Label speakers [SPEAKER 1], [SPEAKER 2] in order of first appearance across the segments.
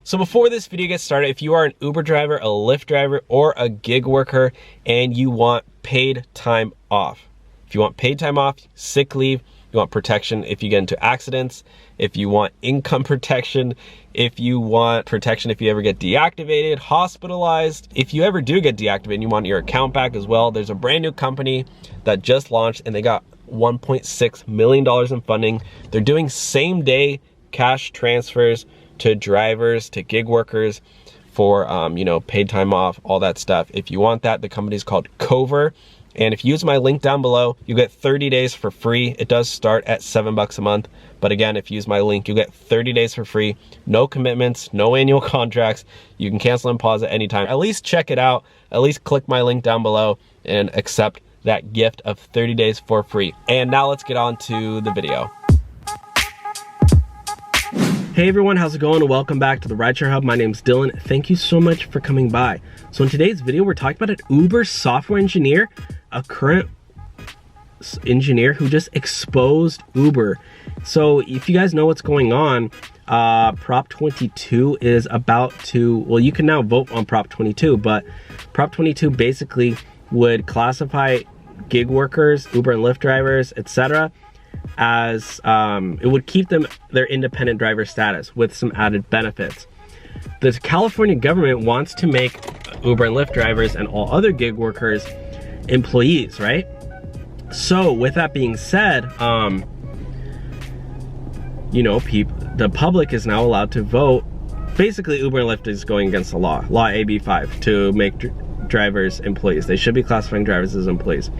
[SPEAKER 1] So before this video gets started, if you are an Uber driver, a Lyft driver, or a gig worker and you want paid time off, if you want paid time off, sick leave, you want protection if you get into accidents, if you want income protection, if you want protection if you ever get deactivated, hospitalized, if you ever do get deactivated and you want your account back as well, there's a brand new company that just launched and they got $1.6 million in funding. They're doing same day cash transfers to drivers, to gig workers for, you know, paid time off, all that stuff. If you want that, the company's called Cover. And if you use my link down below, you get 30 days for free. It does start at $7 a month. But again, if you use my link, you get 30 days for free. No commitments, no annual contracts. You can cancel and pause at any time. At least check it out. At least click my link down below and accept that gift of 30 days for free. And now let's get on to the video. Hey everyone, how's it going? And welcome back to the Rideshare Hub. My name's Dylan. Thank you so much for coming by. So in today's video, we're talking about an Uber software engineer, a current engineer who just exposed Uber. So if you guys know what's going on, Prop 22 is about to, well, you can now vote on Prop 22, but Prop 22 basically would classify gig workers, Uber and Lyft drivers, etc., as it would keep them their independent driver status with some added benefits. The California government wants to make Uber and Lyft drivers and all other gig workers employees, right? So with that being said, you know, the public is now allowed to vote. Basically, Uber and Lyft is going against the law AB 5, to make drivers employees. They should be classifying drivers as employees.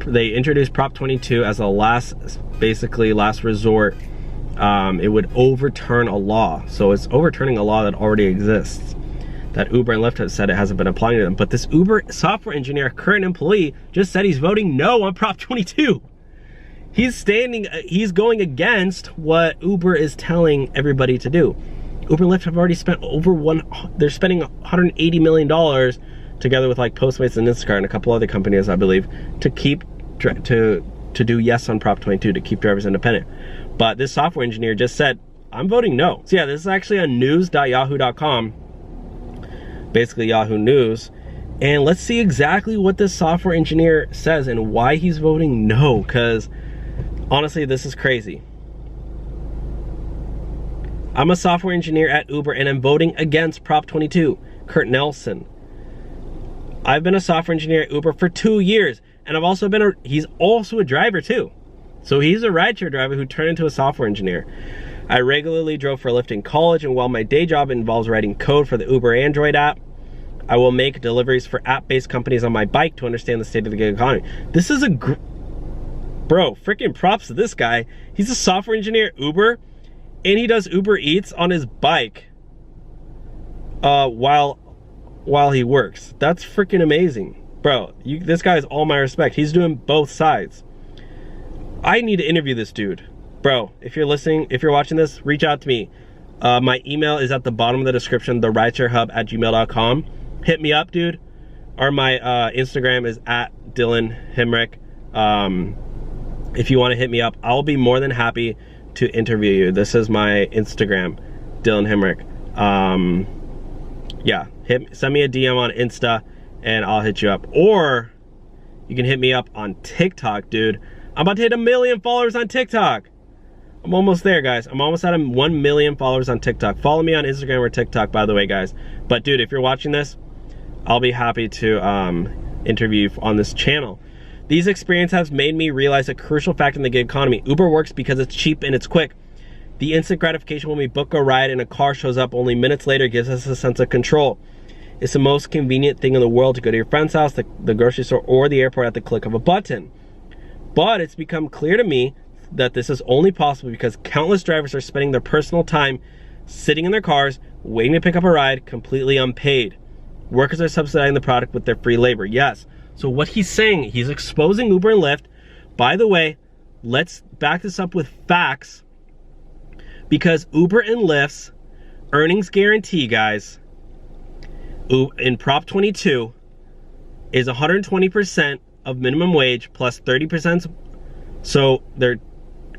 [SPEAKER 1] They introduced Prop 22 as a basically last resort. It would overturn a law. So it's overturning a law that already exists, that Uber and Lyft have said it hasn't been applying to them. But this Uber software engineer, current employee, just said he's voting no on Prop 22. He's going against what Uber is telling everybody to do. Uber and Lyft have already spent they're spending $180 million together with like Postmates and Instacart and a couple other companies, I believe, to keep to do yes on Prop 22, to keep drivers independent. But this software engineer just said, I'm voting no. So yeah, this is actually on news.yahoo.com, basically Yahoo News. And let's see exactly what this software engineer says and why he's voting no, because honestly, this is crazy. I'm a software engineer at Uber and I'm voting against Prop 22. Kurt Nelson. I've been a software engineer at Uber for 2 years, and I've also been he's also a driver too. So he's a rideshare driver who turned into a software engineer. I regularly drove for Lyft in college, and while my day job involves writing code for the Uber Android app, I will make deliveries for app-based companies on my bike to understand the state of the gig economy. This is bro, freaking props to this guy. He's a software engineer at Uber, and he does Uber Eats on his bike while he works. That's freaking amazing. Bro, this guy is all my respect. He's doing both sides. I need to interview this dude. Bro, if you're listening, if you're watching this, reach out to me. My email is at the bottom of the description, theridesharehub@gmail.com. Hit me up, dude. Or my Instagram is at Dylan Himrick. If you want to hit me up, I'll be more than happy to interview you. This is my Instagram, Dylan Himrick. Yeah, send me a DM on Insta and I'll hit you up. Or you can hit me up on TikTok, dude. I'm about to hit 1 million followers on TikTok. I'm almost there, guys. I'm almost at 1 million followers on TikTok. Follow me on Instagram or TikTok, by the way, guys. But dude, if you're watching this, I'll be happy to interview you on this channel. These experiences have made me realize a crucial fact in the gig economy. Uber works because it's cheap and it's quick. The instant gratification when we book a ride and a car shows up only minutes later gives us a sense of control. It's the most convenient thing in the world to go to your friend's house, the grocery store, or the airport at the click of a button. But it's become clear to me that this is only possible because countless drivers are spending their personal time sitting in their cars, waiting to pick up a ride, completely unpaid. Workers are subsidizing the product with their free labor. Yes. So what he's saying, he's exposing Uber and Lyft. By the way, let's back this up with facts, because Uber and Lyft's earnings guarantee, guys, in Prop 22 is 120% of minimum wage plus 30%. So they're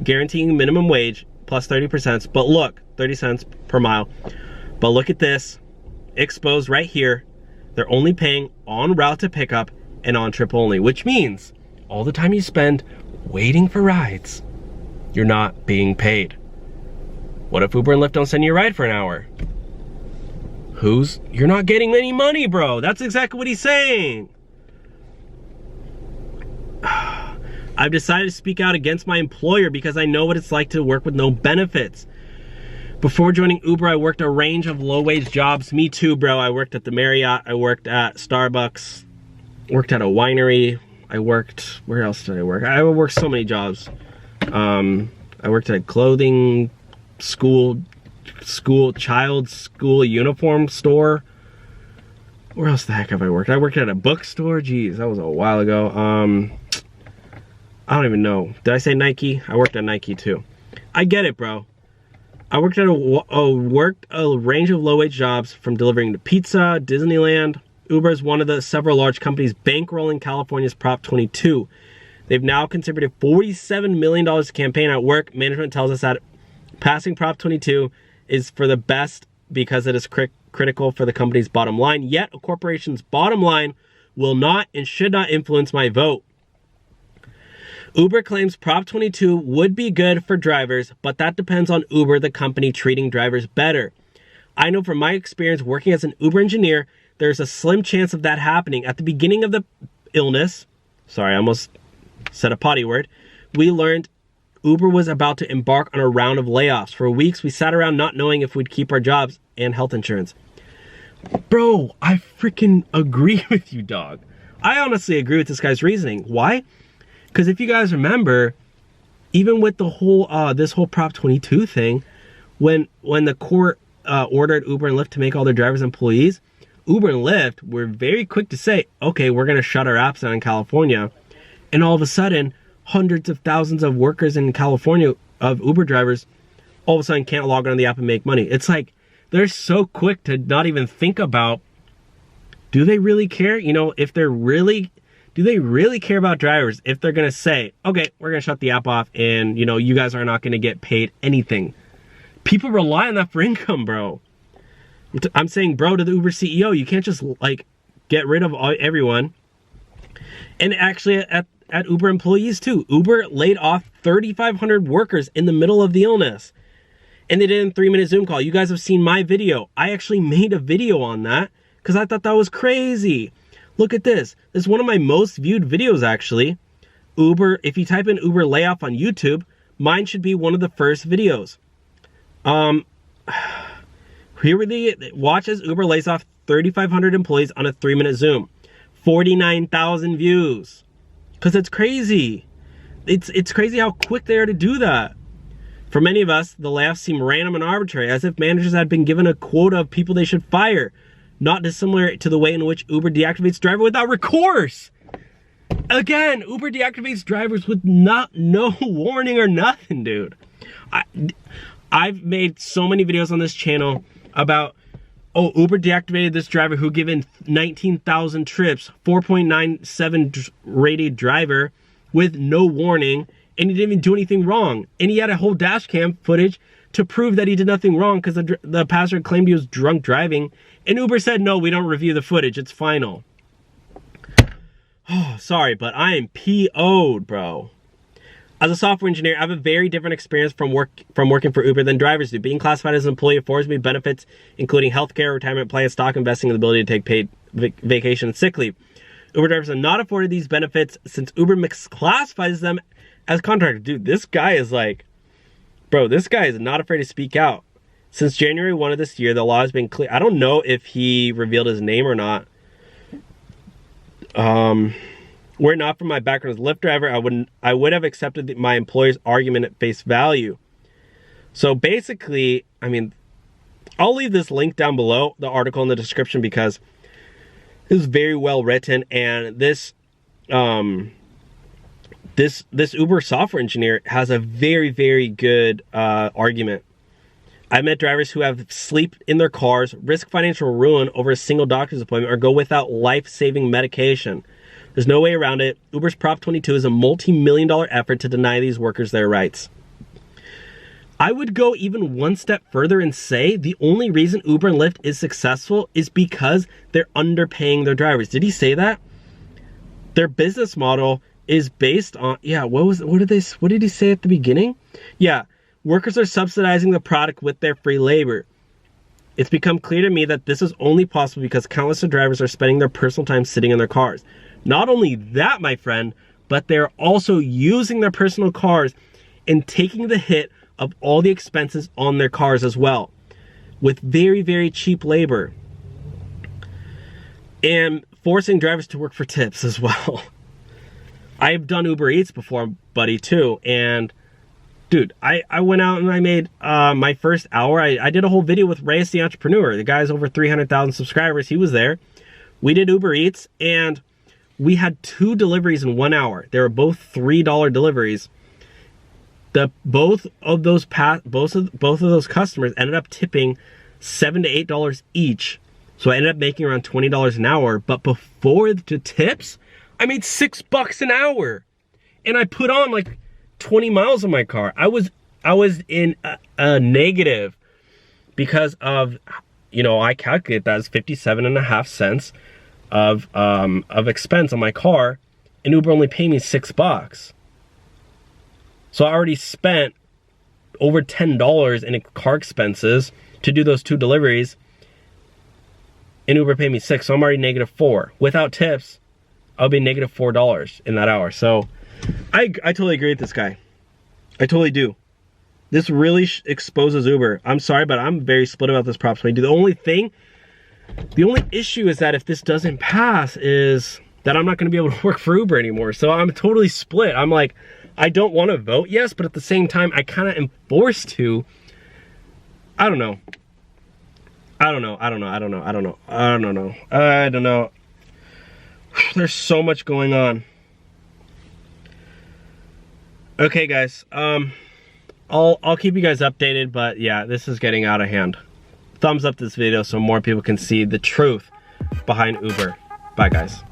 [SPEAKER 1] guaranteeing minimum wage plus 30%, but look, 30 cents per mile. But look at this, exposed right here. They're only paying on route to pickup and on trip only, which means all the time you spend waiting for rides, you're not being paid. What if Uber and Lyft don't send you a ride for an hour? You're not getting any money, bro. That's exactly what he's saying. I've decided to speak out against my employer because I know what it's like to work with no benefits. Before joining Uber, I worked a range of low-wage jobs. Me too, bro. I worked at the Marriott. I worked at Starbucks. Worked at a winery. Where else did I work? I worked so many jobs. I worked at a clothing child's school uniform store. Where else the heck have I worked? I worked at a bookstore. Jeez, that was a while ago. I don't even know. Did I say Nike? I worked at Nike too. I get it, bro. I worked at a range of low-wage jobs, from delivering to pizza, Disneyland. Uber is one of the several large companies bankrolling California's Prop 22. They've now contributed $47 million to campaign at work. Management tells us that passing Prop 22 is for the best because it is critical for the company's bottom line. Yet, a corporation's bottom line will not and should not influence my vote. Uber claims Prop 22 would be good for drivers, but that depends on Uber, the company, treating drivers better. I know from my experience working as an Uber engineer, there's a slim chance of that happening. At the beginning of the illness, sorry, I almost said a potty word, we learned Uber was about to embark on a round of layoffs. For weeks, we sat around not knowing if we'd keep our jobs and health insurance. Bro, I freaking agree with you, dog. I honestly agree with this guy's reasoning. Why? Because if you guys remember, even with the whole this whole Prop 22 thing, when the court ordered Uber and Lyft to make all their drivers employees, Uber and Lyft were very quick to say, okay, we're going to shut our apps down in California. And all of a sudden, hundreds of thousands of workers in California, of Uber drivers, all of a sudden can't log on the app and make money. It's like, they're so quick to not even think about, do they really care? You know, if they're really... do they really care about drivers if they're going to say, okay, we're going to shut the app off and, you know, you guys are not going to get paid anything? People rely on that for income, bro. I'm saying, bro, to the Uber CEO, you can't just, like, get rid of everyone. And actually, at Uber employees, too. Uber laid off 3,500 workers in the middle of the illness. And they did a 3-minute Zoom call. You guys have seen my video. I actually made a video on that because I thought that was crazy. Look at this. This is one of my most viewed videos, actually. Uber, if you type in Uber layoff on YouTube, mine should be one of the first videos. Here watch as Uber lays off 3,500 employees on a 3-minute Zoom. 49,000 views. Because it's crazy. It's crazy how quick they are to do that. For many of us, the layoffs seem random and arbitrary, as if managers had been given a quota of people they should fire. Not dissimilar to the way in which Uber deactivates driver without recourse. Again, Uber deactivates drivers with no warning or nothing, dude. I've made so many videos on this channel about, oh, Uber deactivated this driver who given 19,000 trips, 4.97 rated driver with no warning, and he didn't even do anything wrong. And he had a whole dash cam footage to prove that he did nothing wrong because the passenger claimed he was drunk driving. And Uber said, no, we don't review the footage. It's final. Oh, sorry, but I am PO'd, bro. As a software engineer, I have a very different experience from working for Uber than drivers do. Being classified as an employee affords me benefits, including healthcare, retirement plans, stock investing, and the ability to take paid vacation and sick leave. Uber drivers are not afforded these benefits since Uber misclassifies them as contractors. Dude, this guy is like, bro, this guy is not afraid to speak out. Since January 1 of this year, the law has been clear. I don't know if he revealed his name or not. Were it not for my background as a Lyft driver, I would have accepted my employer's argument at face value. So basically, I mean, I'll leave this link down below, the article in the description, because this is very well written, and this Uber software engineer has a very, very good argument. I've met drivers who have sleep in their cars, risk financial ruin over a single doctor's appointment, or go without life-saving medication. There's no way around it. Uber's Prop 22 is a multi-million-dollar effort to deny these workers their rights. I would go even one step further and say the only reason Uber and Lyft is successful is because they're underpaying their drivers. Did he say that? Their business model is based on, yeah, what did he say at the beginning? Yeah, workers are subsidizing the product with their free labor. It's become clear to me that this is only possible because countless of drivers are spending their personal time sitting in their cars. Not only that, my friend, but they're also using their personal cars and taking the hit of all the expenses on their cars as well, with very, very cheap labor, and forcing drivers to work for tips as well. I've done Uber Eats before, buddy, too, and dude, I went out and I made my first hour. I did a whole video with Reyes the Entrepreneur. The guy's over 300,000 subscribers. He was there. We did Uber Eats, and we had 2 deliveries in 1 hour. They were both $3 deliveries. Both of those customers ended up tipping $7 to $8 each. So I ended up making around $20 an hour. But before the tips, I made $6 an hour, and I put on like 20 miles on my car. I was in a negative because of, you know, I calculate that as 57.5 cents of expense on my car, and Uber only paid me $6. So I already spent over $10 in car expenses to do those 2 deliveries, and Uber paid me $6, so I'm already -4. Without tips, I'll be -$4 in that hour. So I totally agree with this guy. I totally do. This really exposes Uber. I'm sorry, but I'm very split about this Prop 22. The only issue is that if this doesn't pass is that I'm not going to be able to work for Uber anymore. So I'm totally split. I'm like, I don't want to vote yes, but at the same time, I kind of am forced to. I don't know. There's so much going on. Okay, guys. I'll keep you guys updated, but yeah, this is getting out of hand. Thumbs up this video so more people can see the truth behind Uber. Bye, guys.